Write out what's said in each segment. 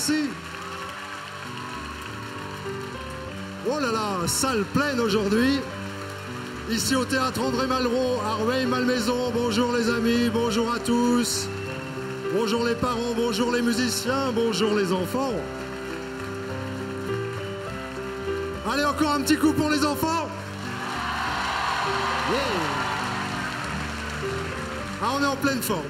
merci. Oh là là, salle pleine aujourd'hui. Ici au théâtre André Malraux, à Rueil-Malmaison. Bonjour les amis, bonjour à tous. Bonjour les parents, bonjour les musiciens, bonjour les enfants. Allez, encore un petit coup pour les enfants. Yeah. Ah, on est en pleine forme.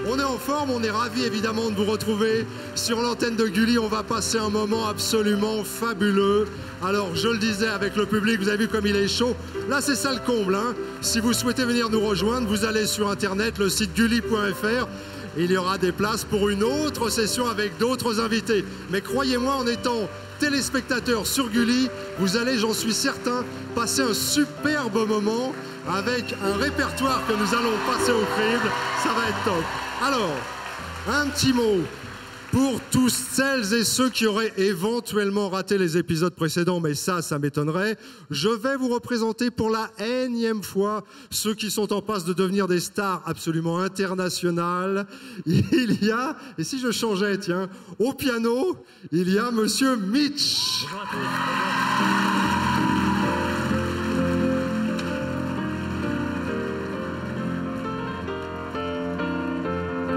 On est en forme, on est ravis évidemment de vous retrouver sur l'antenne de Gulli. On va passer un moment absolument fabuleux. Alors, je le disais avec le public, vous avez vu comme il est chaud. Là, c'est ça le comble, hein. Si vous souhaitez venir nous rejoindre, vous allez sur Internet, le site gulli.fr. Il y aura des places pour une autre session avec d'autres invités. Mais croyez-moi, en étant téléspectateur sur Gulli, vous allez, j'en suis certain, passer un superbe moment avec un répertoire que nous allons passer au crible. Ça va être top. Alors, un petit mot pour tous celles et ceux qui auraient éventuellement raté les épisodes précédents, mais ça m'étonnerait. Je vais vous représenter pour la énième fois ceux qui sont en passe de devenir des stars absolument internationales. Il y a, et si je changeais, tiens, au piano, il y a Monsieur Mitch. Bonjour à tous.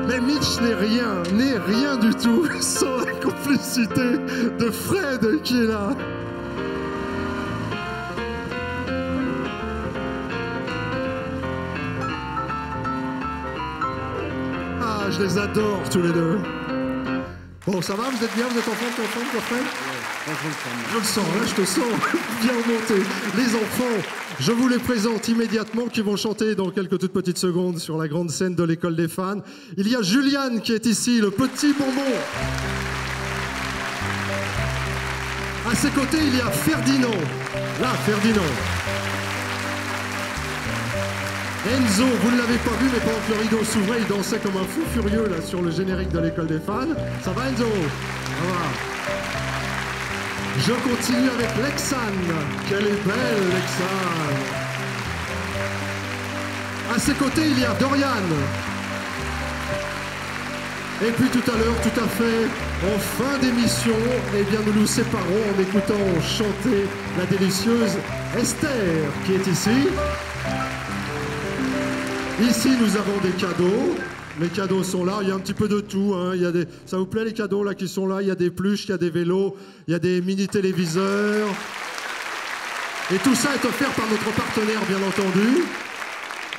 Mais Mitch n'est rien du tout sans la complicité de Fred qui est là. Ah, je les adore tous les deux. Bon, ça va, vous êtes bien, vous êtes en forme, Fred? Je le sens, là je te sens bien remonté. Les enfants, je vous les présente immédiatement, qui vont chanter dans quelques toutes petites secondes sur la grande scène de l'école des fans. Il y a Juliane qui est ici, le petit bonbon. À ses côtés, il y a Ferdinand. Là, Ferdinand. Enzo, vous ne l'avez pas vu, mais pendant que le rideau s'ouvrait, il dansait comme un fou furieux là sur le générique de l'école des fans. Ça va, Enzo? Ça va. Je continue avec Lexane. Quelle est belle, Lexane. À ses côtés, il y a Dorian. Et puis tout à l'heure, tout à fait, en fin d'émission, eh bien, nous nous séparons en écoutant chanter la délicieuse Esther, qui est ici. Ici, nous avons des cadeaux. Les cadeaux sont là, il y a un petit peu de tout, hein. Il y a des... Ça vous plaît les cadeaux là qui sont là? Il y a des pluches, il y a des vélos, il y a des mini-téléviseurs. Et tout ça est offert par notre partenaire, bien entendu.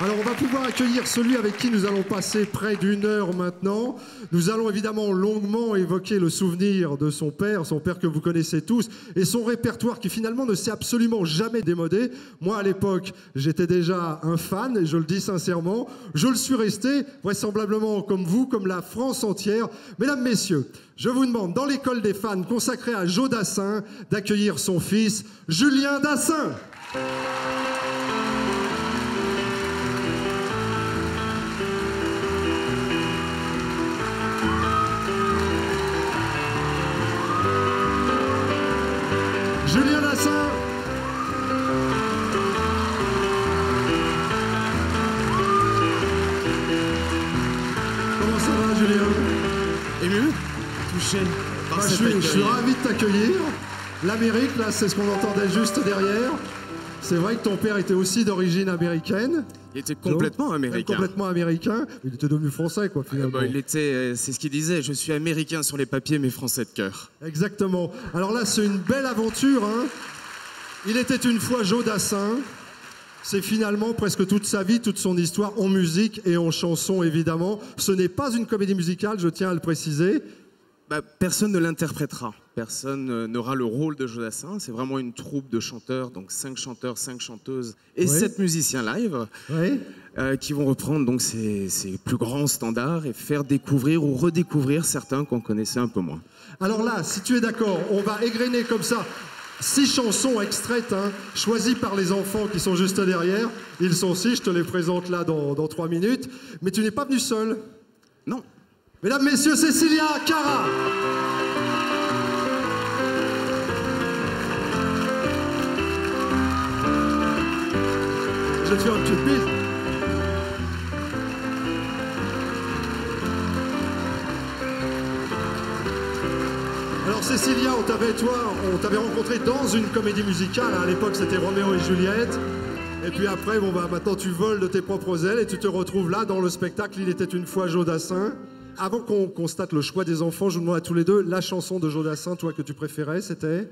Alors, on va pouvoir accueillir celui avec qui nous allons passer près d'une heure maintenant. Nous allons évidemment longuement évoquer le souvenir de son père que vous connaissez tous, et son répertoire qui finalement ne s'est absolument jamais démodé. Moi, à l'époque, j'étais déjà un fan, et je le dis sincèrement. Je le suis resté, vraisemblablement comme vous, comme la France entière. Mesdames, messieurs, je vous demande, dans l'école des fans consacrée à Joe Dassin, d'accueillir son fils, Julien Dassin. Julien Dassin. Comment ça va, Julien? Ému? Touché par cet je suis accueil. ravi de t'accueillir. L'Amérique, là, c'est ce qu'on entendait juste derrière. C'est vrai que ton père était aussi d'origine américaine. Il était complètement américain. Complètement américain. Il était devenu français, quoi, finalement. Il était, c'est ce qu'il disait, je suis américain sur les papiers, mais français de cœur. Exactement. Alors là, c'est une belle aventure, hein. Il était une fois Joe Dassin. C'est finalement presque toute sa vie, toute son histoire en musique et en chanson, évidemment. Ce n'est pas une comédie musicale, je tiens à le préciser. Personne ne l'interprétera. Personne n'aura le rôle de Joe Dassin. C'est vraiment une troupe de chanteurs, donc 5 chanteurs, 5 chanteuses et 7 musiciens live qui vont reprendre donc ces plus grands standards et faire découvrir ou redécouvrir certains qu'on connaissait un peu moins. Alors là, si tu es d'accord, on va égrener comme ça 6 chansons extraites, hein, choisies par les enfants qui sont juste derrière. Ils sont 6, je te les présente là dans 3 minutes. Mais tu n'es pas venu seul. Non. Mesdames, messieurs, Cécilia Cara. Je vais te faire une petite bise. on t'avait rencontré dans une comédie musicale. À l'époque, c'était Roméo et Juliette. Et puis après, bon, bah, maintenant, tu voles de tes propres ailes et tu te retrouves là dans le spectacle Il était une fois Jodassin. Avant qu'on constate le choix des enfants, je vous demande à tous les deux, la chanson de Jodassin, toi, que tu préférais, c'était?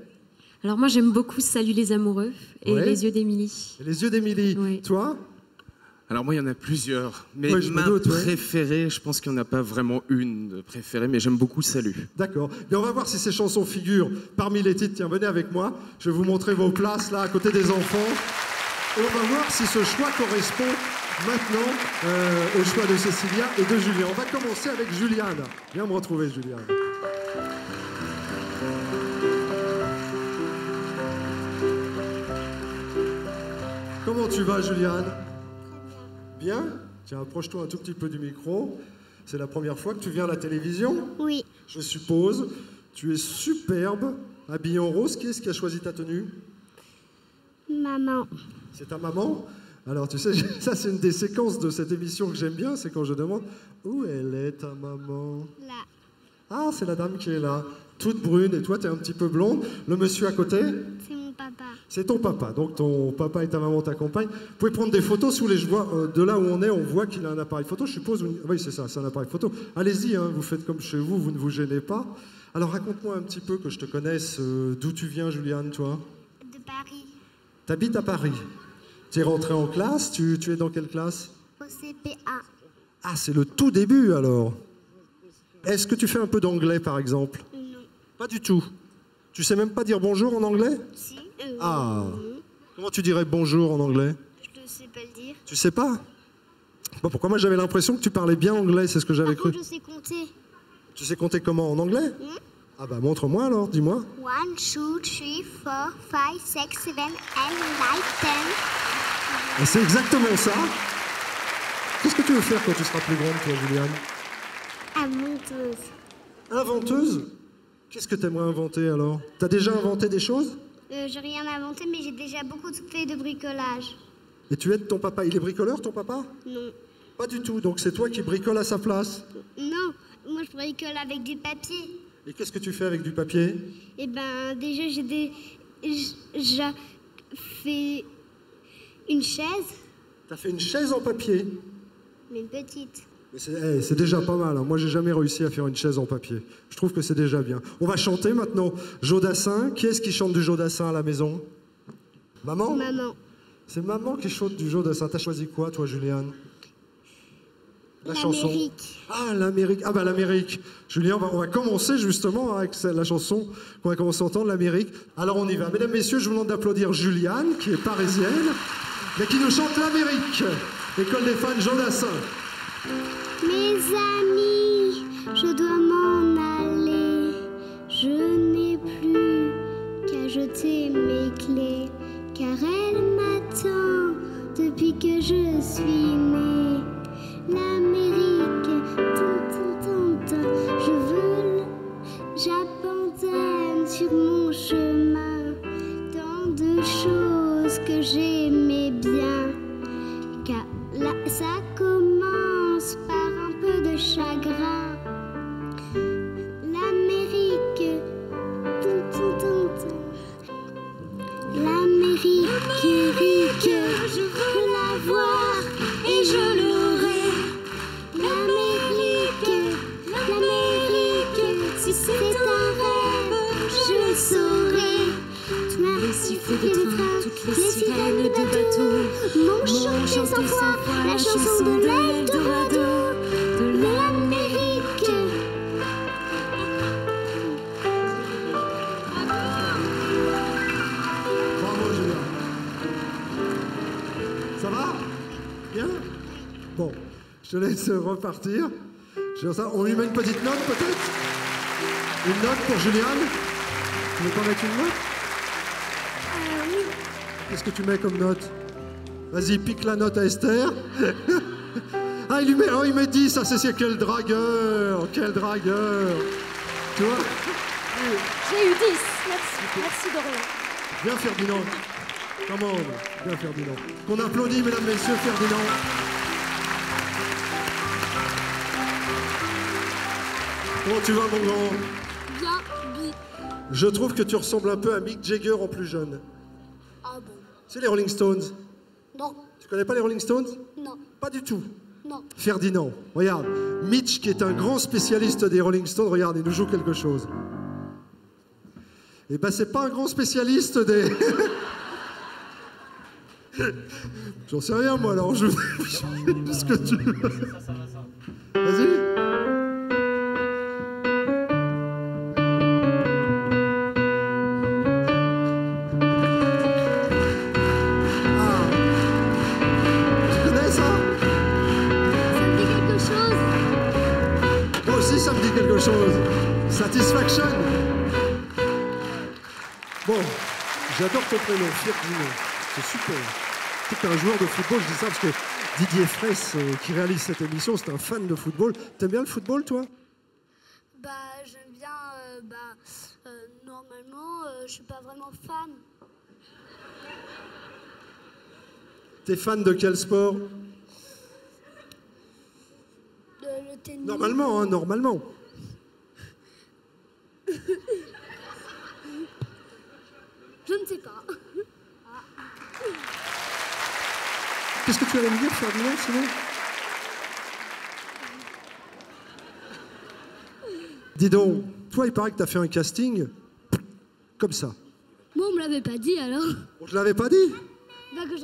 Alors moi, j'aime beaucoup Salut les amoureux et Les yeux d'Émilie. Les yeux d'Émilie. Oui. Toi? Alors moi, il y en a plusieurs. Mais ouais, ma préférée, je pense qu'il n'y en a pas vraiment une de préférée, mais j'aime beaucoup Salut. D'accord. Mais on va voir si ces chansons figurent parmi les titres. Tiens, venez avec moi. Je vais vous montrer vos places, là, à côté des enfants. Et on va voir si ce choix correspond maintenant au choix de Cécilia et de Julien. On va commencer avec Juliane. Viens me retrouver, Juliane. Comment tu vas, Juliane? Bien? Tiens, approche-toi un tout petit peu du micro. C'est la première fois que tu viens à la télévision? Oui. Je suppose. Tu es superbe, habillée en rose. Qui est-ce qui a choisi ta tenue? Maman. C'est ta maman? Alors, tu sais, ça, c'est une des séquences de cette émission que j'aime bien, c'est quand je demande « Où elle est, ta maman ?» Là. Ah, c'est la dame qui est là, toute brune, et toi, tu es un petit peu blonde. Le monsieur à côté? C'est mon papa. C'est ton papa, donc ton papa et ta maman t'accompagnent. Vous pouvez prendre des photos, si vous voulez, je vois, de là où on voit qu'il a un appareil photo, je suppose. Oui, c'est ça, c'est un appareil photo. Allez-y, hein, vous faites comme chez vous, vous ne vous gênez pas. Alors, raconte-moi un petit peu, que je te connaisse, d'où tu viens, Juliane, toi? De Paris. T'habites à Paris. Tu es rentrée en classe, tu es dans quelle classe? Au CPA. Ah, c'est le tout début, alors. Est-ce que tu fais un peu d'anglais, par exemple? Non. Pas du tout. Tu sais même pas dire bonjour en anglais? Si. Ah. Comment tu dirais bonjour en anglais? Je ne sais pas le dire. Tu sais pas? Bon, pourquoi moi j'avais l'impression que tu parlais bien anglais, c'est ce que j'avais cru. Par contre, je sais compter. Tu sais compter comment, en anglais? Ah bah montre-moi alors, dis-moi. 1, 2, 3, 4, 5, 6, 7, 8, 9, 10. Et c'est exactement ça. Qu'est-ce que tu veux faire quand tu seras plus grande, toi, Juliane? Inventeuse. Inventeuse? Qu'est-ce que tu aimerais inventer alors? T'as déjà inventé des choses? J'ai rien inventé, mais j'ai déjà beaucoup fait de bricolage. Et tu aides ton papa? Il est bricoleur, ton papa? Non. Pas du tout, donc c'est toi qui bricoles à sa place? Non, moi je bricole avec du papier. Et qu'est-ce que tu fais avec du papier? Eh ben, déjà j'ai fait une chaise. T'as fait une chaise en papier? Mais une petite. C'est déjà pas mal, hein. Moi j'ai jamais réussi à faire une chaise en papier. Je trouve que c'est déjà bien. On va chanter maintenant Jodassin. Qui est-ce qui chante du Jodassin à la maison? Maman? Maman. C'est maman qui chante du Jodassin. T'as choisi quoi, toi, Juliane? La chanson. Ah, l'Amérique. Ah bah l'Amérique. Julien, on va commencer justement avec la chanson qu'on va commencer à entendre, l'Amérique. Alors on y va. Mesdames, messieurs, je vous demande d'applaudir Juliane, qui est parisienne, mais qui nous chante l'Amérique. École des fans Jodassin. Mes amis, je dois m'en aller. Je n'ai plus qu'à jeter mes clés, car elle m'attend depuis que je suis née. L'Amérique, j'abandonne sur mon chemin tant de choses que j'aimais bien, car là ça commence par un peu de chagrin. L'Amérique, l'Amérique, je veux la voir et je l'aurai. L'Amérique, si c'est un rêve, je le saurai. Les sifflets de train, toutes les sirènes de bateaux, mon chant sans foi, la chanson de l'Eldorado, de l'Amérique. Bravo, Julien. Ça va? Bien? Bon, je te laisse repartir. On lui met une petite note, peut-être? Une note pour Juliane? Tu veux pas mettre une note? Oui. Qu'est-ce que tu mets comme note? Vas-y, pique la note à Esther. Ah, il met 10, ça c'est quel dragueur! Quel dragueur! Tu vois? J'ai eu 10, merci de rien. Viens Ferdinand. Comment? Viens Ferdinand. Qu'on applaudit, mesdames, messieurs, Ferdinand. Comment tu vas, mon grand? Bien, Je trouve que tu ressembles un peu à Mick Jagger en plus jeune. Ah bon? C'est les Rolling Stones. Non. Tu connais pas les Rolling Stones? Non. Pas du tout. Non. Ferdinand, regarde. Mitch, qui est un grand spécialiste des Rolling Stones, regarde, il nous joue quelque chose. Eh ben, c'est pas un grand spécialiste des... J'en sais rien, moi, alors je... ce que tu veux. Vas-y. Ça me dit quelque chose. Satisfaction. Bon, j'adore ton prénom, Ferdinand. C'est super. Tu es un joueur de football, je dis ça parce que Didier Fraisse, qui réalise cette émission, c'est un fan de football. T'aimes bien le football, toi? Bah, j'aime bien. Normalement, je suis pas vraiment fan. T'es fan de quel sport? Le tennis. Normalement, hein, normalement. Je ne sais pas. Qu'est-ce que tu allais me dire, Ferdinand, sinon? Dis donc, toi, il paraît que t'as fait un casting comme ça. Moi, on me l'avait pas dit, alors. Bon, je l'avais pas dit. Bah, que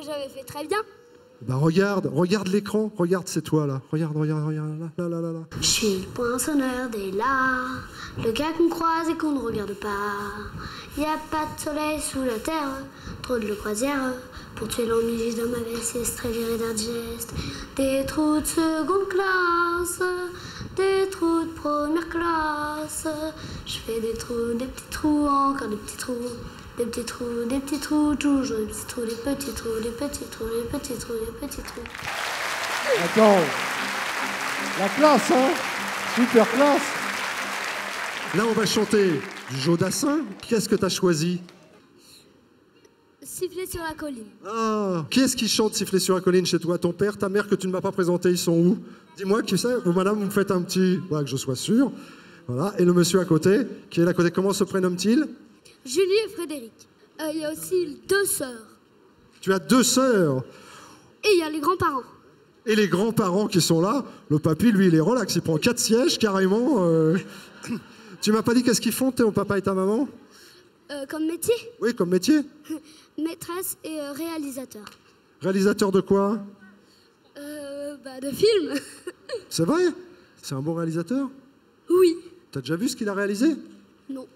j'avais fait très bien. Bah regarde l'écran, regarde, c'est toi là, regarde, là. Je suis le poinçonneur des lards, le gars qu'on croise et qu'on ne regarde pas. Y a pas de soleil sous la terre, trop de croisière. Pour tuer l'ennui, j'ai dans ma veste extrait viré d'Argest. Des trous de seconde classe, des trous de première classe. Je fais des petits trous, encore des petits trous. Des petits trous, toujours des petits trous, des petits trous, des petits trous, des petits trous, des petits trous. Attends, la classe, hein? Super classe. Là, on va chanter du Jodassin. Qu'est-ce que t'as choisi? Siffler sur la colline. Ah, qui est-ce qui chante Siffler sur la colline chez toi? Ton père, ta mère que tu ne m'as pas présenté, ils sont où? Dis-moi, qui c'est? Vous, madame, vous me faites un petit... Voilà, que je sois sûr. Voilà, et le monsieur à côté, qui est là à côté, comment se prénomme-t-il? Julie et Frédéric. Il y a aussi 2 sœurs. Tu as 2 sœurs. Et il y a les grands-parents. Et les grands-parents qui sont là, le papy, lui, il est relax, il prend 4 sièges carrément. Tu m'as pas dit qu'est-ce qu'ils font, ton papa et ta maman? Comme métier? Oui, comme métier. Maîtresse et réalisateur. Réalisateur de quoi? De films. C'est vrai? C'est un bon réalisateur? Oui. T'as déjà vu ce qu'il a réalisé? Non.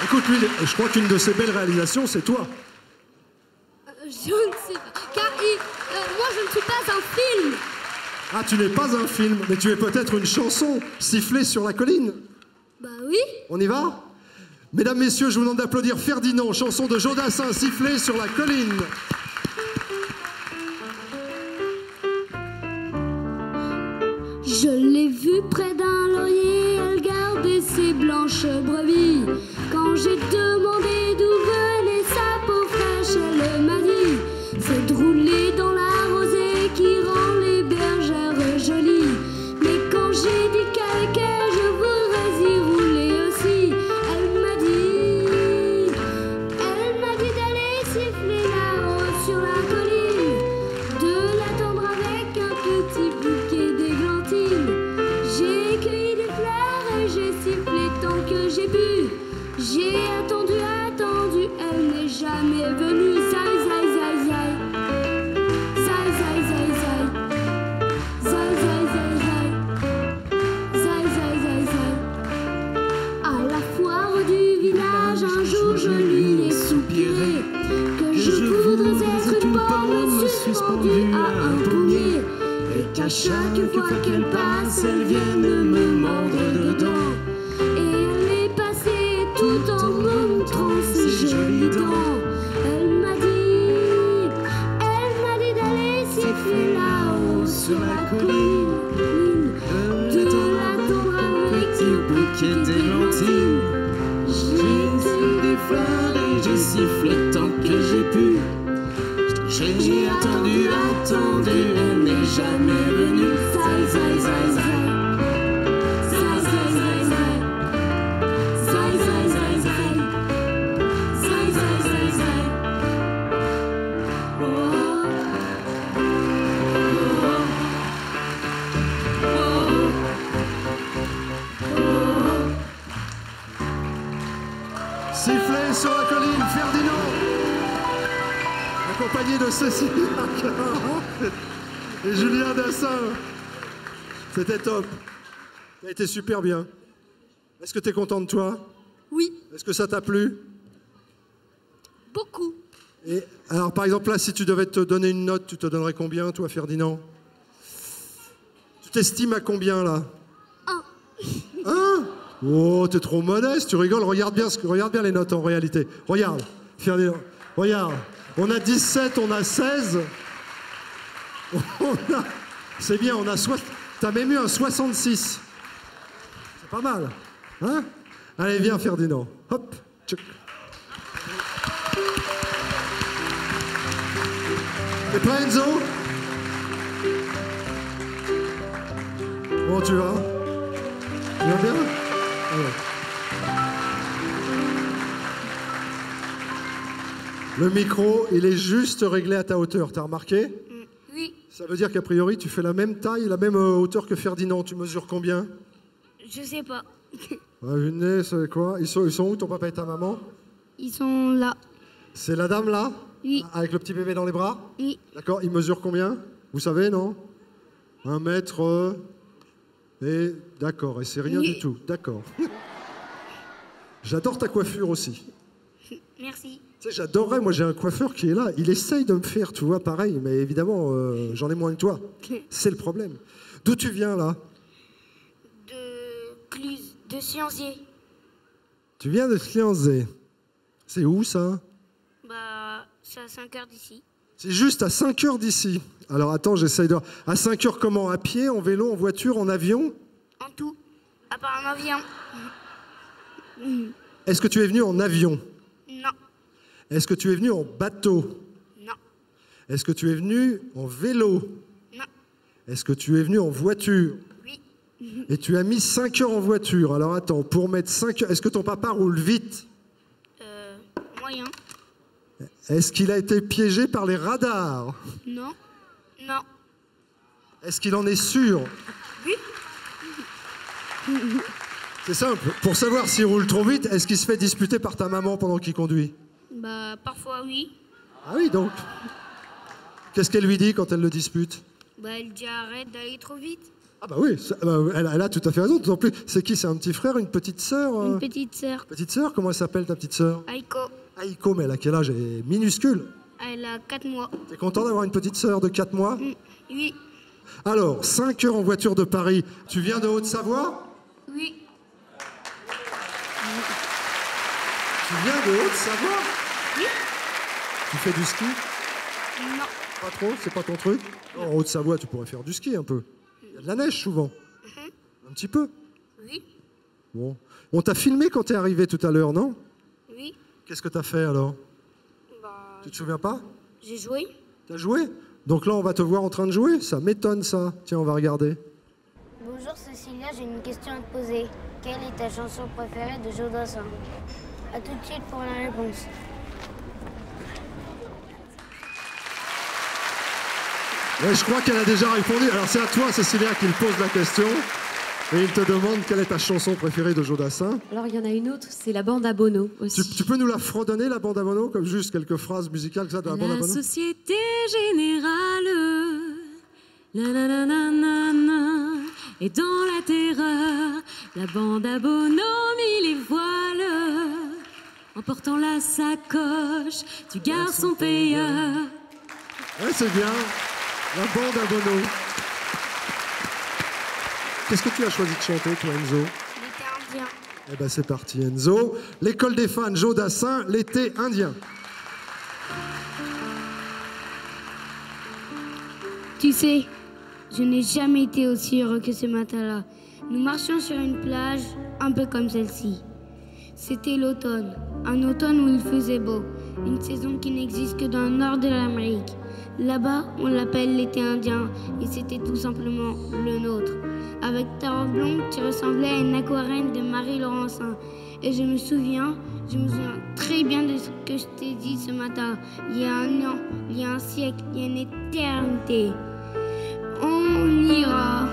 Écoute, lui, je crois qu'une de ses belles réalisations, c'est toi. Je ne sais pas. Car moi, je ne suis pas un film. Ah, tu n'es pas un film, mais tu es peut-être une chanson, Siffler sur la colline. Bah oui. On y va? Mesdames, messieurs, je vous demande d'applaudir Ferdinand, chanson de Jodassin, Siffler sur la colline. Je l'ai vue près d'un laurier, elle gardait ses blanches brebis. Quand j'ai demandé d'où venait sa peau fraîche, elle m'a dit: c'est de rouler dans la rosée qui rend les bergères jolies. Mais quand j'ai dit qu'avec elle je voudrais y rouler aussi, elle m'a dit d'aller siffler là-haut sur la colline, de l'attendre avec un petit bouquet d'églantines. J'ai cueilli des fleurs et j'ai sifflé tant que j'ai pu. J'ai attendu, elle n'est jamais venue. Zai, zai, zai, zai. Zai, zai, zai, zai. Zai, zai, zai, zai. Zai, zai, zai, zai. À la foire du village, un jour je lui ai soupiré que je voudrais être une pomme suspendue à un pommier, et qu'à chaque fois qu'elle passe, elle vienne me mordre dedans. Et elle est passée tout en montrant ses jolies dents. Elle m'a dit d'aller siffler là-haut sur la colline, de l'attendre avec un bouquet d'églantines. J'ai cueilli des fleurs et j'ai sifflé tant que j'ai pu. J'ai attendu, elle n'est jamais venue. sur la colline, Ferdinand, accompagné de Cécilia et Julien Dassin. C'était top. T'as été super bien. Est-ce que t'es content de toi? Oui. Est-ce que ça t'a plu? Beaucoup. Et alors, par exemple, là, si tu devais te donner une note, tu te donnerais combien, toi, Ferdinand? Tu t'estimes à combien, là? 1. 1? Oh, t'es trop modeste, tu rigoles. Regarde bien les notes, en réalité. Regarde, Ferdinand, regarde. On a 17, on a 16. C'est bien, on a... T'as même eu un 66. C'est pas mal, hein? Allez, viens, Ferdinand. Hop, tchouk. T'es prêt, Enzo? Comment tu vas? Tu vas bien? Ouais. Le micro, il est juste réglé à ta hauteur, t'as remarqué? Oui. Ça veut dire qu'a priori, tu fais la même taille, la même hauteur que Ferdinand. Tu mesures combien? Je sais pas. Venez, c'est quoi? Ils sont où, ton papa et ta maman? Ils sont là. C'est la dame, là? Oui. Avec le petit bébé dans les bras? Oui. D'accord, il mesure combien? Vous savez, non? 1 mètre... Et d'accord, et c'est rien du tout. D'accord. J'adore ta coiffure aussi. Merci. Tu sais, j'adorerais, moi j'ai un coiffeur qui est là, il essaye de me faire, tu vois, pareil, mais évidemment, j'en ai moins que toi. C'est le problème. D'où tu viens, là? De Cluse, de Scienzier. Tu viens de Slianzé. C'est où, ça? Bah, c'est à 5 heures d'ici. C'est juste à 5 heures d'ici. Alors attends, j'essaye de... À 5 heures comment? À pied, en vélo, en voiture, en avion? En tout. À part un avion. Est-ce que tu es venu en avion? Non. Est-ce que tu es venu en bateau? Non. Est-ce que tu es venu en vélo? Non. Est-ce que tu es venu en voiture? Oui. Et tu as mis 5 heures en voiture. Alors attends, pour mettre 5 heures... Est-ce que ton papa roule vite? Moyen. Est-ce qu'il a été piégé par les radars? Non. Non. Est-ce qu'il en est sûr? Oui. C'est simple. Pour savoir s'il roule trop vite, est-ce qu'il se fait disputer par ta maman pendant qu'il conduit? Bah, parfois oui. Ah oui, donc. Qu'est-ce qu'elle lui dit quand elle le dispute? Bah, elle dit arrête d'aller trop vite. Ah bah oui, elle a tout à fait raison. D'autant plus, c'est qui? C'est un petit frère, une petite sœur? Une petite sœur. Petite sœur? Comment elle s'appelle, ta petite sœur? Aiko. Aiko, mais elle a quel âge? Elle est minuscule. Elle a 4 mois. T'es content d'avoir une petite sœur de 4 mois? Oui. Alors, 5 heures en voiture de Paris. Tu viens de Haute-Savoie? Oui. Tu viens de Haute-Savoie? Oui. Tu fais du ski? Non. Pas trop? C'est pas ton truc? En Haute-Savoie, tu pourrais faire du ski un peu. Il y a de la neige souvent. Un petit peu. Oui. Bon. On t'a filmé quand t'es arrivé tout à l'heure, non? Oui. Qu'est-ce que t'as fait alors? Bah, Tu te souviens pas? j'ai joué. T'as joué? Donc là, on va te voir en train de jouer? Ça m'étonne, ça. Tiens, on va regarder. Bonjour Cécilia, j'ai une question à te poser. Quelle est ta chanson préférée de Joe Dassin? A tout de suite pour la réponse. Ouais, je crois qu'elle a déjà répondu. Alors c'est à toi, Cécilia, qu'il pose la question. Et il te demande quelle est ta chanson préférée de Joe Dassin. Alors il y en a une autre, c'est la bande à Bono aussi. Tu peux nous la fredonner, la bande à Bono, comme juste quelques phrases musicales que ça de la bande à La Bono? Société Générale, la na na na na na, et dans la terreur, la bande à Bono mit les voiles, en portant la sacoche du garçon payeur. Ouais, c'est bien. La bande à Bono. Qu'est-ce que tu as choisi de chanter, toi, Enzo? L'été indien. Eh ben, c'est parti, Enzo. L'école des fans, Joe Dassin, l'été indien. Tu sais, je n'ai jamais été aussi heureux que ce matin-là. Nous marchions sur une plage un peu comme celle-ci. C'était l'automne, un automne où il faisait beau, une saison qui n'existe que dans le nord de l'Amérique. Là-bas, on l'appelle l'été indien et c'était tout simplement le nôtre. Avec ta robe blonde, tu ressemblais à une aquarelle de Marie Laurencin. Et je me souviens très bien de ce que je t'ai dit ce matin. Il y a un an, il y a un siècle, il y a une éternité. On ira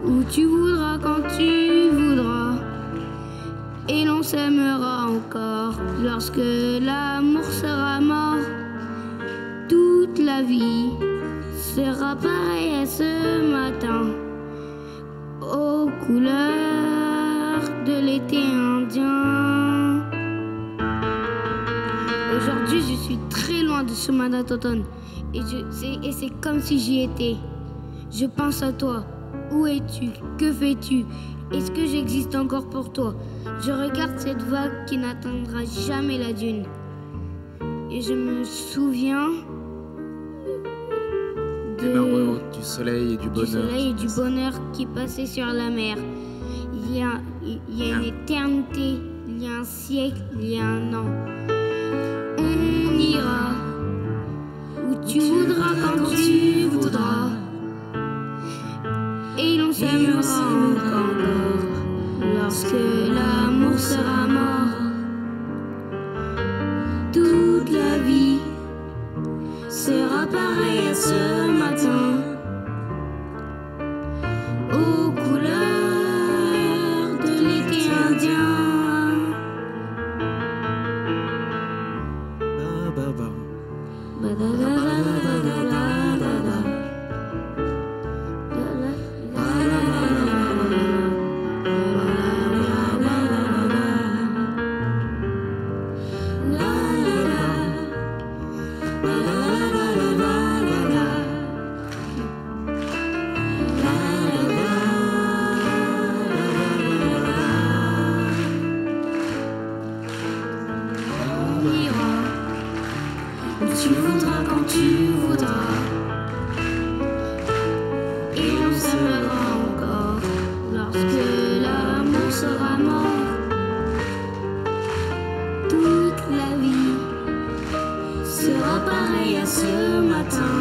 où tu voudras, quand tu voudras. Et l'on s'aimera encore lorsque l'amour sera mort. Toute la vie sera pareille à ce matin, aux couleurs de l'été indien. Aujourd'hui, je suis très loin de ce mandat d'automne et c'est comme si j'y étais. Je pense à toi. Où es-tu? Que fais-tu? Est-ce que j'existe encore pour toi? Je regarde cette vague qui n'atteindra jamais la dune. Et je me souviens du soleil et du bonheur. Du soleil et du bonheur qui passait sur la mer. Il y a une éternité, il y a un siècle, il y a un an. On ira où tu voudras, quand tu voudras. Et l'on s'aimera encore lorsque l'amour sera mort. Toute la vie sera pareille à ce matin, aux couleurs de l'été indien. Tu voudras quand tu voudras. Et on s'aimera encore lorsque l'amour sera mort. Toute la vie sera pareille à ce matin.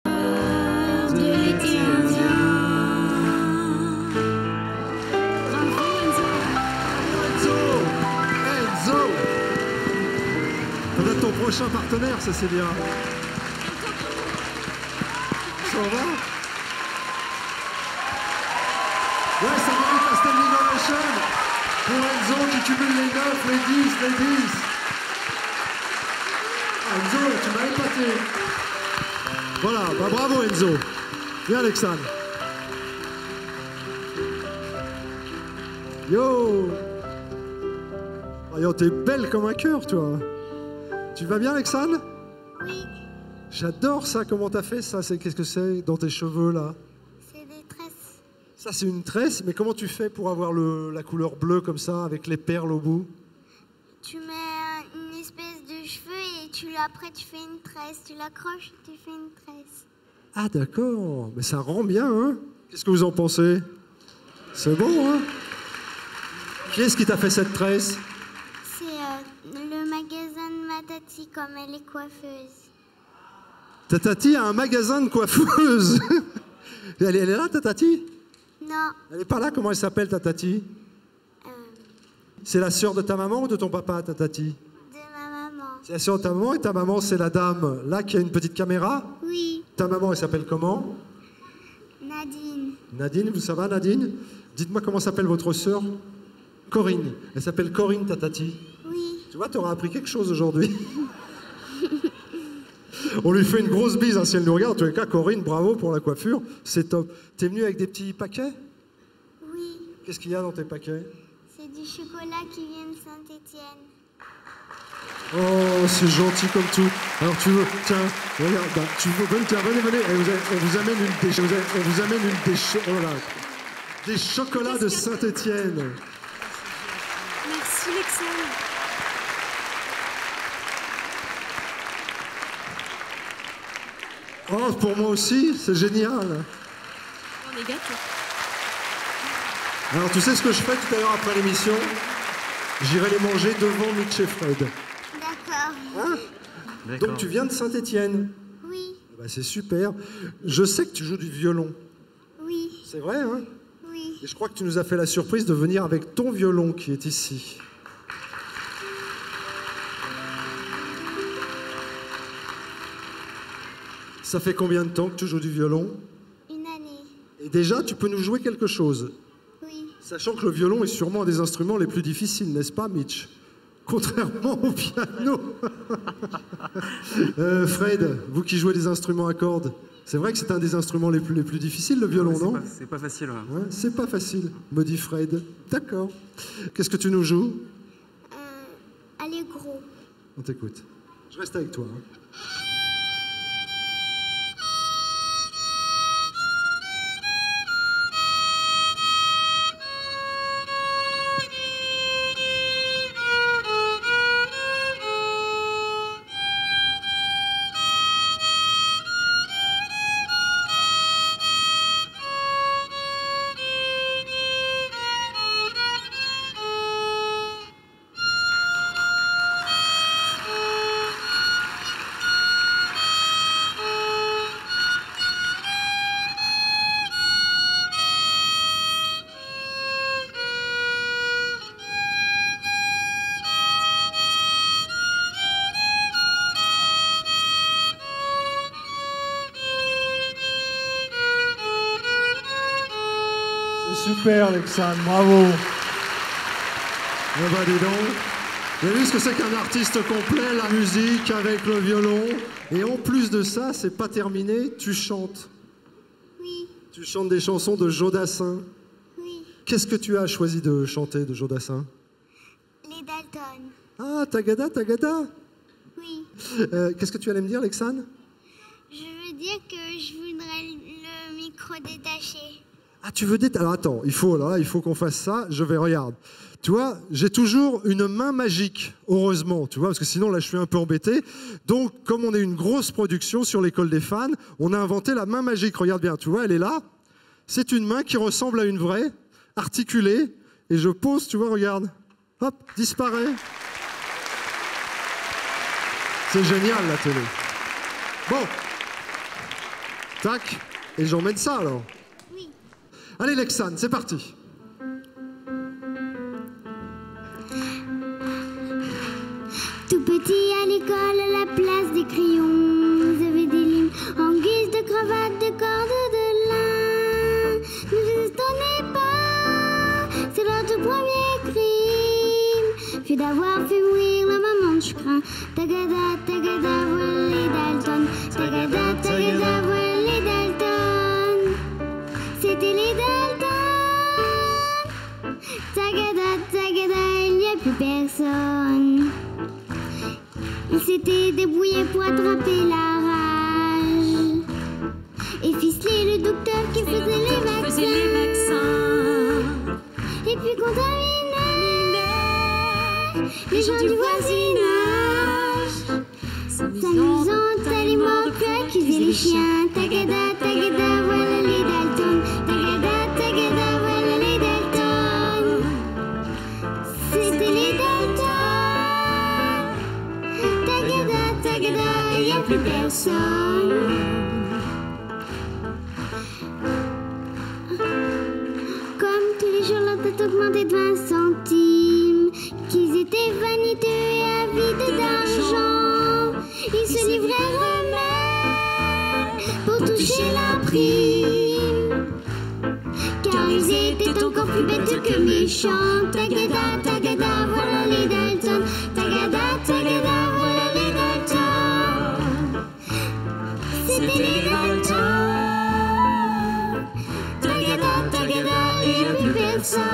De l'été indien. Bravo Enzo! Peut-être ton prochain partenaire, ça c'est bien. Ça va? Ouais, ça mérite la standing ovation pour Enzo qui cumule les 9, les 10, les 10. Enzo, tu m'as épaté. Voilà, bah bravo Enzo. Viens Alexandre. Yo! Oh, yo, t'es belle comme un cœur, toi. Tu vas bien, Alexandre? Oui, J'adore ça. Comment t'as fait ça? Qu'est-ce que c'est dans tes cheveux, là? c'est des tresses. Ça, c'est une tresse. Mais comment tu fais pour avoir la couleur bleue comme ça, avec les perles au bout? Tu mets une espèce de cheveux et après tu fais une tresse. Tu l'accroches et tu fais une tresse. Ah, d'accord. Mais ça rend bien, hein? Qu'est-ce que vous en pensez? C'est bon, hein? Qui est-ce qui t'a fait cette tresse? C'est le magasin de ma tati, comme elle est coiffeuse. Ta tati a un magasin de coiffeuse. Elle est là, ta tati? Non, Elle est pas là. Comment elle s'appelle, ta tati? C'est la sœur de ta maman ou de ton papa, ta tati? de ma maman. C'est la sœur de ta maman et ta maman, c'est la dame là qui a une petite caméra? Oui, Ta maman, elle s'appelle comment? Nadine. Nadine, ça va, Nadine? Dites-moi comment s'appelle votre sœur? Corinne. Elle s'appelle Corinne, ta tati. Oui, Tu vois, tu auras appris quelque chose aujourd'hui. On lui fait une grosse bise hein, si elle nous regarde. En tous les cas, Corinne, bravo pour la coiffure. C'est top. T'es venue avec des petits paquets? oui. Qu'est-ce qu'il y a dans tes paquets? C'est du chocolat qui vient de Saint-Étienne. Oh, c'est gentil comme tout. Alors tu veux, tiens, regarde, bah, tu veux, tiens, venez. On vous amène des chocolats de Saint-Étienne. Merci Alexandre. Oh, pour moi aussi, c'est génial. On est gâtés. Alors tu sais ce que je ferai tout à l'heure après l'émission? J'irai les manger devant Mitch et Fred. D'accord. Hein? Donc tu viens de Saint-Étienne. Oui, Bah, c'est super. Je sais que tu joues du violon. oui, C'est vrai, hein? oui. Et je crois que tu nous as fait la surprise de venir avec ton violon qui est ici. Ça fait combien de temps que tu joues du violon? Une année. Et déjà, tu peux nous jouer quelque chose. Oui. Sachant que le violon est sûrement un des instruments les plus difficiles, n'est-ce pas, Mitch? Contrairement au piano. Fred, vous qui jouez des instruments à cordes, c'est vrai que c'est un des instruments les plus difficiles, le violon, non? C'est pas facile. Ouais. Ouais, c'est pas facile, me dit Fred. D'accord. Qu'est-ce que tu nous joues? Allegro. On t'écoute. Je reste avec toi. Hein. Super, Alexandre, bravo. Eh ben, dis donc. Vous avez vu ce que c'est qu'un artiste complet, la musique avec le violon. Et en plus de ça, c'est pas terminé, tu chantes. Oui. Tu chantes des chansons de Jodassin. Oui. Qu'est-ce que tu as choisi de chanter de Jodassin? Les Dalton. Ah, Tagada, Tagada. Oui. Qu'est-ce que tu allais me dire, Alexandre? Je veux dire que je voudrais le micro détaché. Ah, tu veux Alors attends, il faut qu'on fasse ça. Je vais, regarde. Tu vois, j'ai toujours une main magique, heureusement, tu vois, parce que sinon, là, je suis un peu embêté. Donc, comme on est une grosse production sur l'école des fans, on a inventé la main magique. Regarde bien, tu vois, elle est là. C'est une main qui ressemble à une vraie, articulée. Et je pose, tu vois, regarde. Hop, disparaît. C'est génial, la télé. Bon. Tac. Et j'emmène ça, alors. Allez, Lexane, c'est parti. Tout petit à l'école, à la place des crayons, vous avez des lignes en guise de cravate, de cordes de lin. Ne vous étonnez pas, c'est votre premier crime, fait d'avoir fait mourir la maman de chagrin. Tagada, tagada, voilà les Dalton. Tagada, tagada, voilà les Dalton. C'était les Dalton. Tagada, tagada, il n'y a plus personne. Ils s'étaient débrouillés pour attraper la rage et ficeler le docteur qui faisait les vaccins. Et puis contaminer les gens du voisinage. S'amusant à les moquer, accuser les chiens. Tagada, tagada, voilà les Dalton. Tagada, tagada, voilà les Dalton. C'était les Dalton. Tagada, tagada, il n'y a plus personne. Comme tous les jours, leur tête augmentait de 20 centimes. Qu'ils étaient vaniteux et avides d'argent. Ils se livraient eux-mêmes pour toucher la prime. Car ils étaient encore plus bêtes que méchants. Tagada, tagada, voilà les Dalton. Tagada, tagada, voilà les Dalton. C'était les Dalton. Tagada, tagada, il n'y a plus personne.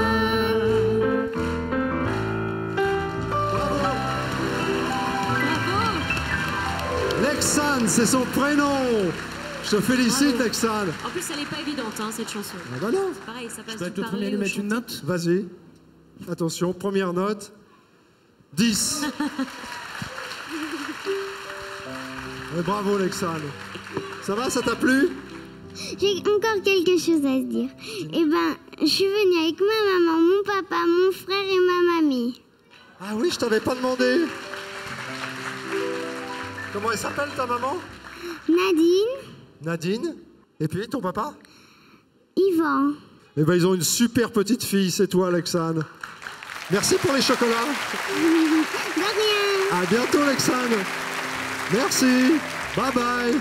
Lexane, c'est son prénom. Je te félicite, Lexane. En plus, elle n'est pas évidente, hein, cette chanson. Ah bah non. C'est pareil, ça passe Je peux du être le premier parler à lui au mettre une chanter. note? Vas-y. Attention, première note. 10. Et bravo, Lexane. Ça va, ça t'a plu? J'ai encore quelque chose à se dire. Eh ben, je suis venue avec ma maman, mon papa, mon frère et ma mamie. Ah oui, je t'avais pas demandé. Comment elle s'appelle, ta maman? Nadine, Nadine. Et puis, ton papa? Yvan. Eh ben, ils ont une super petite fille, c'est toi, Lexane. Merci pour les chocolats. De rien. À bientôt, Lexane. Merci. Bye bye.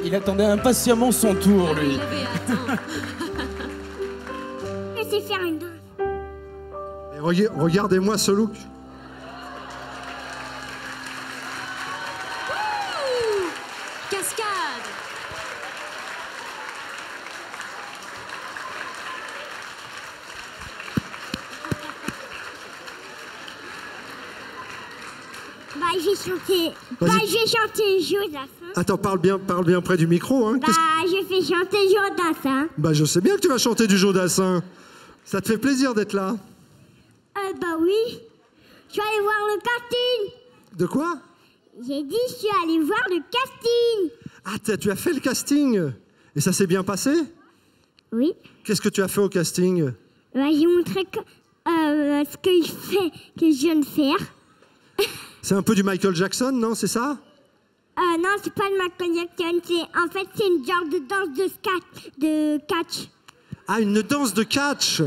Il attendait impatiemment son tour, Ah, lui. il avait hâte, hein. sais faire une danse. Et regardez-moi ce look. Cascade. Bah, je vais chanter Jodassin. Attends, parle bien près du micro. Hein. Bah, je fais chanter Jodassin. Bah, je sais bien que tu vas chanter du Jodassin. Ça te fait plaisir d'être là? Bah oui. Je suis allée voir le casting. De quoi? J'ai dit, je suis allée voir le casting. Ah, tu as fait le casting? Et ça s'est bien passé? Oui. Qu'est-ce que tu as fait au casting? Bah, j'ai montré ce que je viens de faire. C'est un peu du Michael Jackson, non? C'est ça? Non, c'est pas de Michael Jackson. En fait, c'est une genre de danse de catch. Ah, une danse de catch.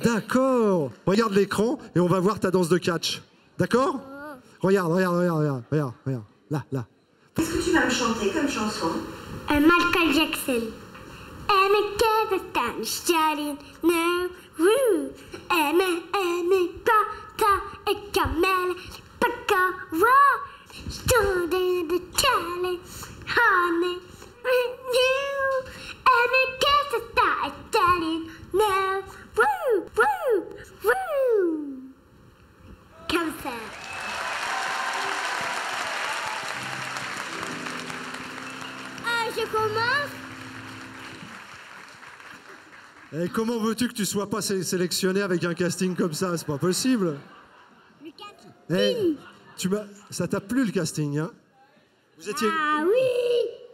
D'accord. Regarde l'écran et on va voir ta danse de catch. D'accord? Regarde. Là. Qu'est-ce que tu vas me chanter comme chanson? Michael Jackson. Comme ça. Je commence. Et comment veux-tu que tu sois pas sélectionné avec un casting comme ça? C'est pas possible. Le casting. Ça t'a plu le casting, hein? Ah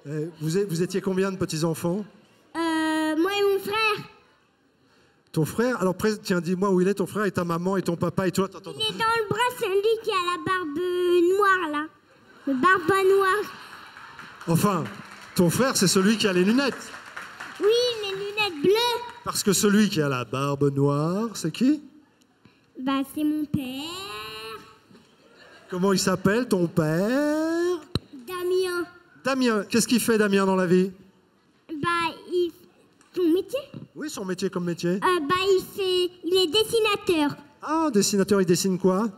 oui. Vous étiez combien de petits-enfants? Moi et mon frère. Ton frère? Alors tiens, dis-moi où il est ton frère et ta maman et ton papa et toi. Attends. Il est dans le bras, celui qui a la barbe noire là. Le barbe noire. Enfin, ton frère c'est celui qui a les lunettes. Oui, les lunettes bleues. Parce que celui qui a la barbe noire, c'est qui? Bah, c'est mon père. Comment il s'appelle, ton père? Damien. Damien, qu'est-ce qu'il fait Damien dans la vie? Bah, son métier? Oui, son métier comme métier. Bah, il est dessinateur. Ah, dessinateur, il dessine quoi?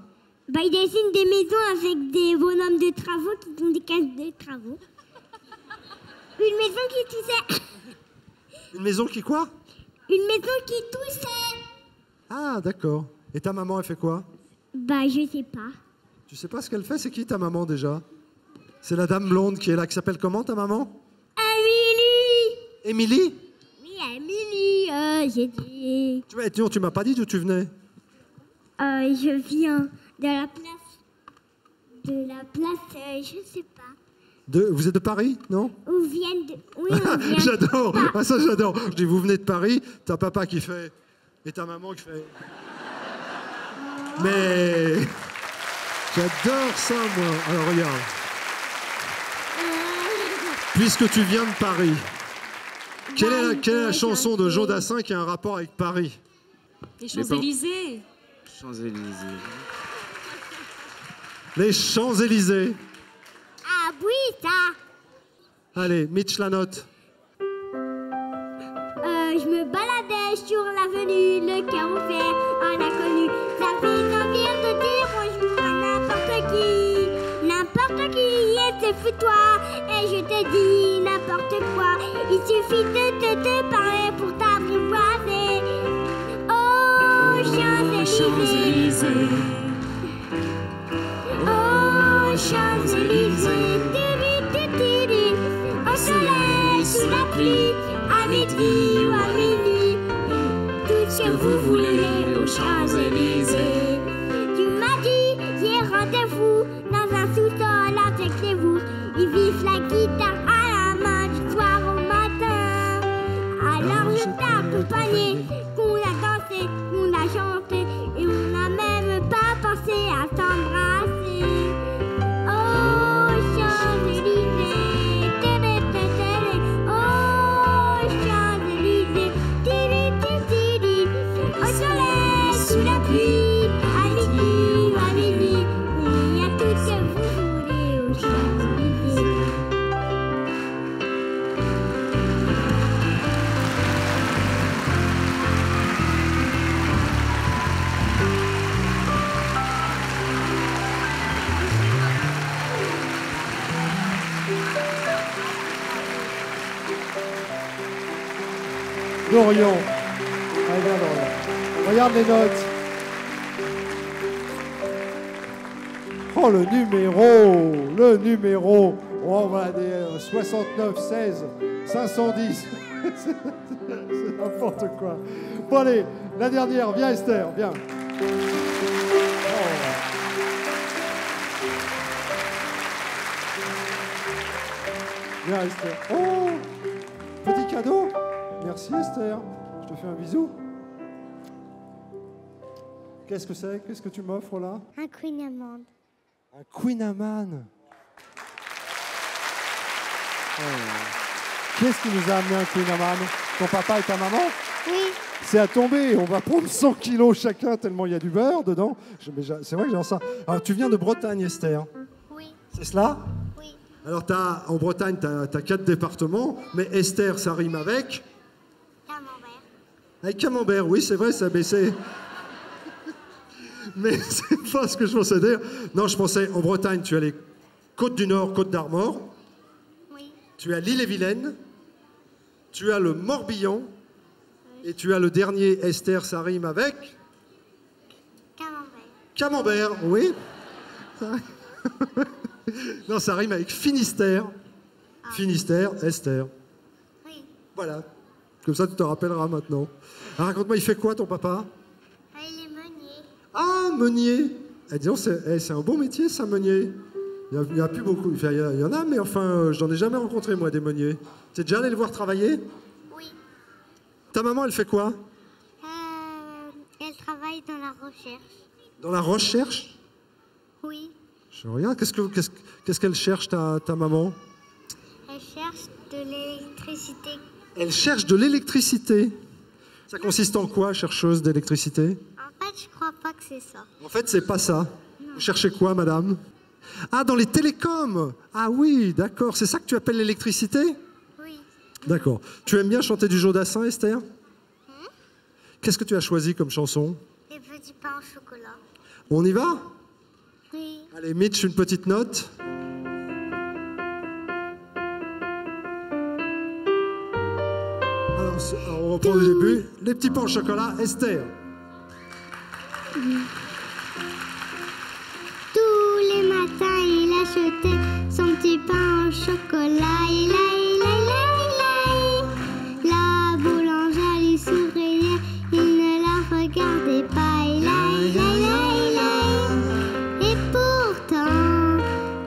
Bah, il dessine des maisons avec des bonhommes de travaux qui font des cases de travaux. Une maison qui toussait. Une maison qui quoi? Une maison qui toussait. Ah, d'accord. Et ta maman, elle fait quoi? Bah, je sais pas. Tu sais pas ce qu'elle fait? C'est qui ta maman déjà? C'est la dame blonde qui est là, qui s'appelle comment ta maman? Émilie. Émilie? Oui, Émilie, j'ai dit... Tu m'as pas dit d'où tu venais? Je viens de la place, je sais pas. Vous êtes de Paris, non? Où viennent de... Oui, on vient... J'adore. Ah, ça, j'adore. Je dis, vous venez de Paris, t'as papa qui fait... Et ta maman qui fait... Mais... J'adore ça, moi. Alors, regarde. Puisque tu viens de Paris, quelle est la chanson de Jodassin qui a un rapport avec Paris? Les Champs-Élysées. Champs-Élysées. Les Champs-Élysées. Ah oui, ça. Allez, Mitch la note. Je me baladais sur l'avenue, le cœur ouvert, un inconnu. J'avais envie de dire bonjour à n'importe qui, et c'est fous-toi, et je te dis n'importe quoi. Il suffit de te parler pour t'apprivoiser. Oh, Champs-Élysées. Oh, Champs-Élysées. Au soleil, sous la pluie, à midi ou à minuit, tout ce que vous voulez aux Champs-Élysées. Tu m'as dit, j'ai rendez-vous dans un sous-sol avec les vous. Ils vivent la guitare à la main du soir au matin. Alors je t'ai accompagné, qu'on a dansé, qu'on a chanté, et on n'a même pas pensé à s'embrasser. Oh, Champs-Élysées. Au soleil, sous la pluie, à midi ou à minuit, il y a tout ce que vous voulez aux Champs-Élysées. Dorian. Allez, viens, Dorian. Regarde les notes. Oh, le numéro. Oh, voilà, des 69, 16, 510. C'est n'importe quoi. Bon, allez, la dernière. Viens, Esther, viens. Oh. Viens, Esther. Oh, petit cadeau. Merci, Esther. Je te fais un bisou. Qu'est-ce que c'est? Qu'est-ce que tu m'offres, là? Un Queen Amand. Un Queen Amand. Oh. Qu'est-ce qui nous a amené un Queen Amand? Ton papa et ta maman? Oui. C'est à tomber. On va prendre 100 kilos chacun tellement il y a du beurre dedans. C'est vrai que j'ai ça. Alors, tu viens de Bretagne, Esther? Oui. C'est cela? Oui. Alors, en Bretagne, tu as 4 départements, mais Esther, ça rime avec? Camembert. Avec Camembert, oui, c'est vrai, ça a baissé. Mais c'est pas ce que je pensais dire. Non, je pensais, en Bretagne, tu as les Côtes du Nord, Côte d'Armor. Oui. Tu as l'Ille-et-Vilaine. Tu as le Morbihan. Oui. Et tu as le dernier, Esther, ça rime avec? Camembert. Camembert, oui. Non, ça rime avec Finistère. Ah. Finistère, Esther. Oui. Voilà. Comme ça, tu te rappelleras maintenant. Alors, raconte-moi, il fait quoi, ton papa? Il est meunier. Ah, meunier. Eh, disons, c'est un beau métier, ça, meunier. Il n'y a plus beaucoup. Enfin, il y en a, mais enfin, je n'en ai jamais rencontré, moi, des meuniers. Tu es déjà allé le voir travailler? Oui. Ta maman, elle fait quoi? Elle travaille dans la recherche. Dans la recherche? Oui. Je regarde. Qu'est-ce qu'elle cherche, ta maman? Elle cherche de l'électricité. Elle cherche de l'électricité. Ça consiste en quoi, chercheuse d'électricité? En fait, je crois pas que c'est ça. En fait, c'est pas ça. Non. Vous cherchez quoi, madame? Ah, dans les télécoms. Ah oui, d'accord. C'est ça que tu appelles l'électricité? Oui. D'accord. Tu aimes bien chanter du Jodassin, Esther? Qu'est-ce que tu as choisi comme chanson? Les petits pains au chocolat. On y va? Oui. Allez, Mitch, une petite note. Alors, on reprend du début. Les petits pains au chocolat, Esther. Tous les matins, il achetait son petit pain au chocolat. La boulangère lui souriait, il ne la regardait pas. Et pourtant,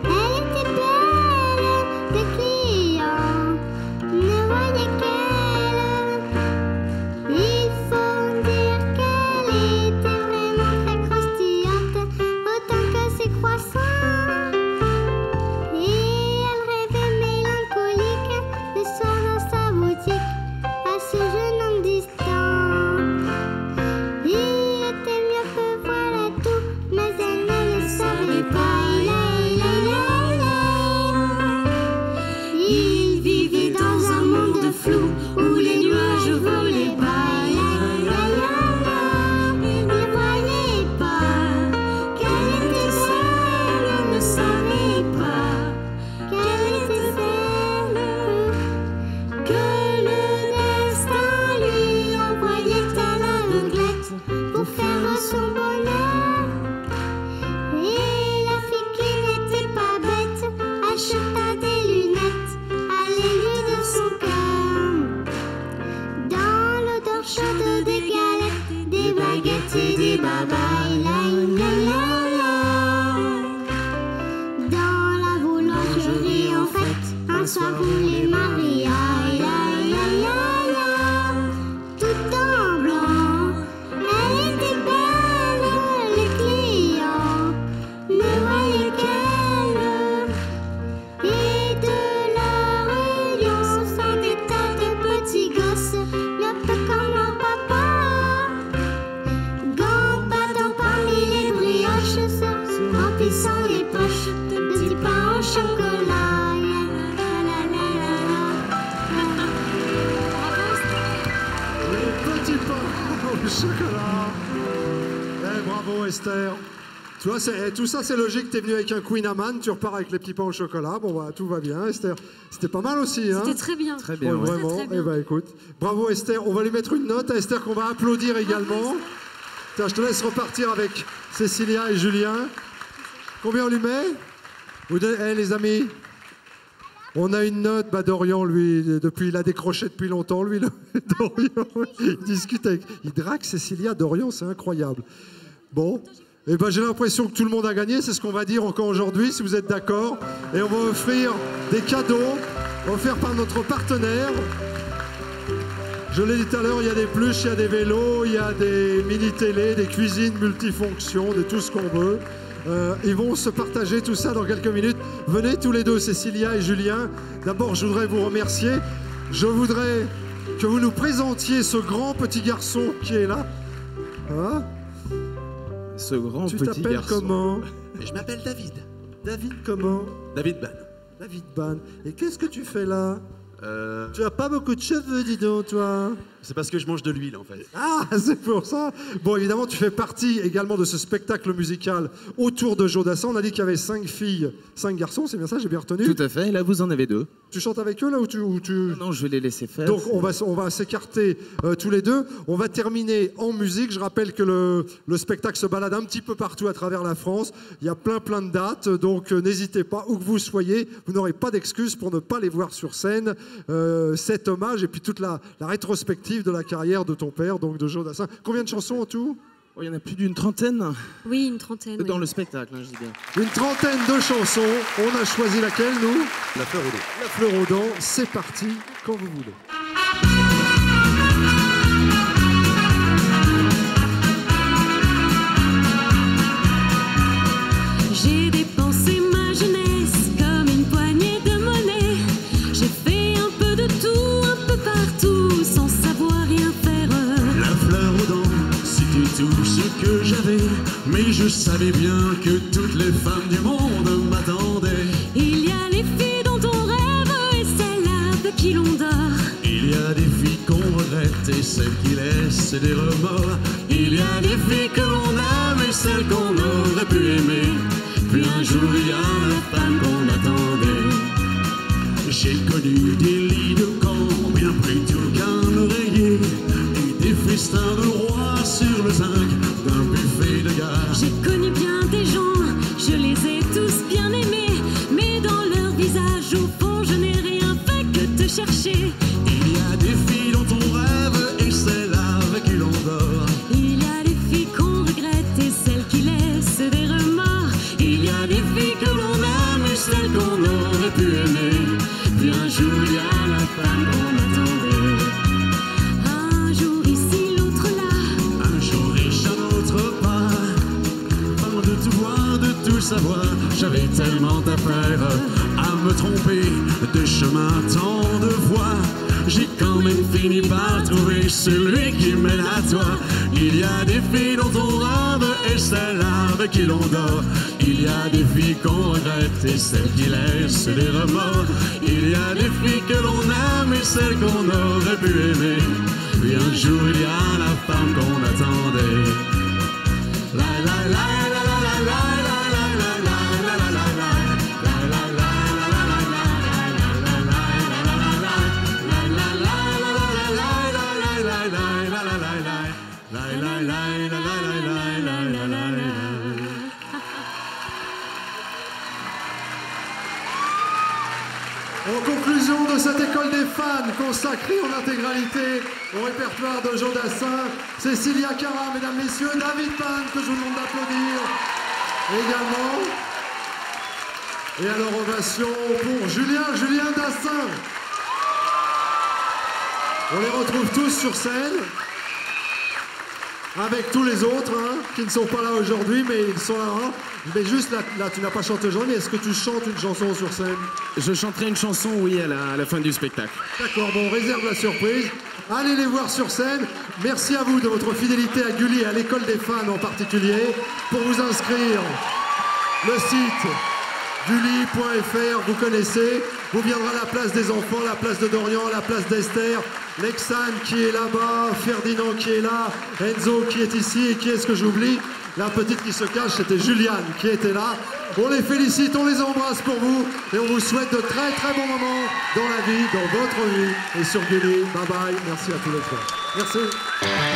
elle était belle, les clients ne voyaient qu'elle. Il faut dire qu'elle était vraiment très croustillante, autant que ses croissants. Et elle rêvait mélancolique le soir dans sa boutique à ce jeune homme distant. Il était mieux que voilà tout, mais elle ne le savait pas. Il vivait dans un monde flou où les nuages volaient bas. Il ne voyait pas qu'elle était seule, ne savait pas qu'elle était celle que le destin lui envoyait à l'aveuglette pour faire son bonheur. Et la fille qui n'était pas bête acheta des lunettes à l'élu de son cœur. Dans l'odeur chaude des galettes, des baguettes et des babayes. Dans la boulangerie, en fait, un soir voulait Maria. Tout en blanc, elle était belle, les clients ne voyaient qu'elle. Et de leur union sont des tas de petits gosses, un peu comme mon papa. Gambadant parmi les brioches, se remplissant les poches de petits pains au chocolat. Les petits pains au chocolat. Eh, bravo, Esther. Tu vois, tout ça, c'est logique. T'es venu avec un Queen Amman, tu repars avec les petits pains au chocolat. Bon, bah, tout va bien. Esther, c'était pas mal aussi. Hein, c'était très bien. Très bien. Ouais, vraiment. Eh ben, écoute, bravo Esther. On va lui mettre une note à Esther qu'on va applaudir également. Tiens, je te laisse repartir avec Cécilia et Julien. Combien on lui met? Les amis, on a une note. Bah, Dorian, lui, il a décroché depuis longtemps. Lui, Dorian, il discute avec. Il drague Cécilia. Dorian, c'est incroyable. Bon. Eh ben, j'ai l'impression que tout le monde a gagné, c'est ce qu'on va dire encore aujourd'hui, si vous êtes d'accord. Et on va offrir des cadeaux offerts par notre partenaire. Je l'ai dit tout à l'heure, il y a des pluches, il y a des vélos, il y a des mini-télés, des cuisines multifonctions, de tout ce qu'on veut. Ils vont se partager tout ça dans quelques minutes. Venez tous les deux, Cécilia et Julien. D'abord, je voudrais vous remercier. Je voudrais que vous nous présentiez ce grand petit garçon qui est là. Hein? Ce grand tu petit garçon. Tu t'appelles comment? Je m'appelle David. David comment? David Ban. David Ban. Et qu'est-ce que tu fais là? Tu as pas beaucoup de cheveux, dis donc, toi. C'est parce que je mange de l'huile, en fait. Ah, c'est pour ça. Bon, évidemment, tu fais partie également de ce spectacle musical autour de Jodassin. On a dit qu'il y avait 5 filles, 5 garçons, c'est bien ça, j'ai bien retenu? Tout à fait, et là, vous en avez 2. Tu chantes avec eux, là, ou tu... Non, je vais les laisser faire. Donc, on va s'écarter tous les deux. On va terminer en musique. Je rappelle que le spectacle se balade un petit peu partout à travers la France. Il y a plein de dates, donc n'hésitez pas, où que vous soyez, vous n'aurez pas d'excuses pour ne pas les voir sur scène. Cet hommage et puis toute la rétrospective de la carrière de ton père, donc de Jodassin. Combien de chansons en tout? Oh, il y en a plus d'une trentaine. Oui, une trentaine. Dans oui. le spectacle, hein, je dis bien. Une trentaine de chansons. On a choisi laquelle, nous? La fleur aux dents. La fleur aux dents. C'est parti, quand vous voulez. J'ai dépensé ma jeunesse comme une poignée de monnaie. J'ai fait un peu de tout, un peu partout, sans savoir rien faire. La fleur aux dents, c'était tout ce que j'avais. Mais je savais bien que toutes les femmes du monde m'attendaient. Il y a les filles dont on rêve et celles-là de qui l'on dort. Il y a des filles qu'on regrette et celles qui laissent des remords. Il y a des filles que l'on aime et celles qu'on aurait pu aimer. Puis un jour il y a la femme qu'on attendait. J'ai connu des lits de camp bien plus doux qu'un oreiller. Et des festins de roi sur le zinc d'un buffet de gare. J'ai connu bien des gens, je les ai tous bien aimés. Mais dans leur visage au fond je n'ai rien fait que te chercher. Il y a des filles dont on rêve et celles avec qui l'on dort. Il y a des filles qu'on regrette et celles qui laissent des remords. Il y a des filles que l'on aime et celles qu'on aurait pu aimer. Puis un jour il y a la femme qu'on attendait. Un jour ici, l'autre là. Un jour riche, un autre pas. Avant de tout voir, de tout savoir, j'avais tellement à faire, à me tromper de chemin, tant de fois. J'ai quand même fini par trouver celui qui mène à toi. Il y a des filles dont on rêve et celles avec qui l'on dort. Il y a des filles qu'on regrette et celles qui laissent des remords. Il y a des filles que l'on aime et celles qu'on aurait pu aimer. Puis un jour il y a la femme qu'on attendait. La la la la la la la la la la la la la. En conclusion de cette école des fans consacrée en intégralité au répertoire de Jodassin, Cécilia Cara, mesdames, messieurs, David Ban, que je vous demande d'applaudir également. Et alors, ovation pour Julien Dassin. On les retrouve tous sur scène, avec tous les autres qui ne sont pas là aujourd'hui, mais ils sont là. Mais juste là, tu n'as pas chanté aujourd'hui, mais est-ce que tu chantes une chanson sur scène? Je chanterai une chanson, oui, à la fin du spectacle. D'accord, bon, on réserve la surprise. Allez les voir sur scène. Merci à vous de votre fidélité à Gulli et à l'école des fans en particulier. Pour vous inscrire, le site gulli.fr, vous connaissez. Vous viendrez à la place des enfants, la place de Dorian, la place d'Esther, Lexane qui est là-bas, Ferdinand qui est là, Enzo qui est ici, et qui est-ce que j'oublie? La petite qui se cache, c'était Juliane qui était là. On les félicite, on les embrasse pour vous et on vous souhaite de très très bons moments dans la vie, dans votre vie et sur Gulli. Bye bye, merci à tous les trois. Merci.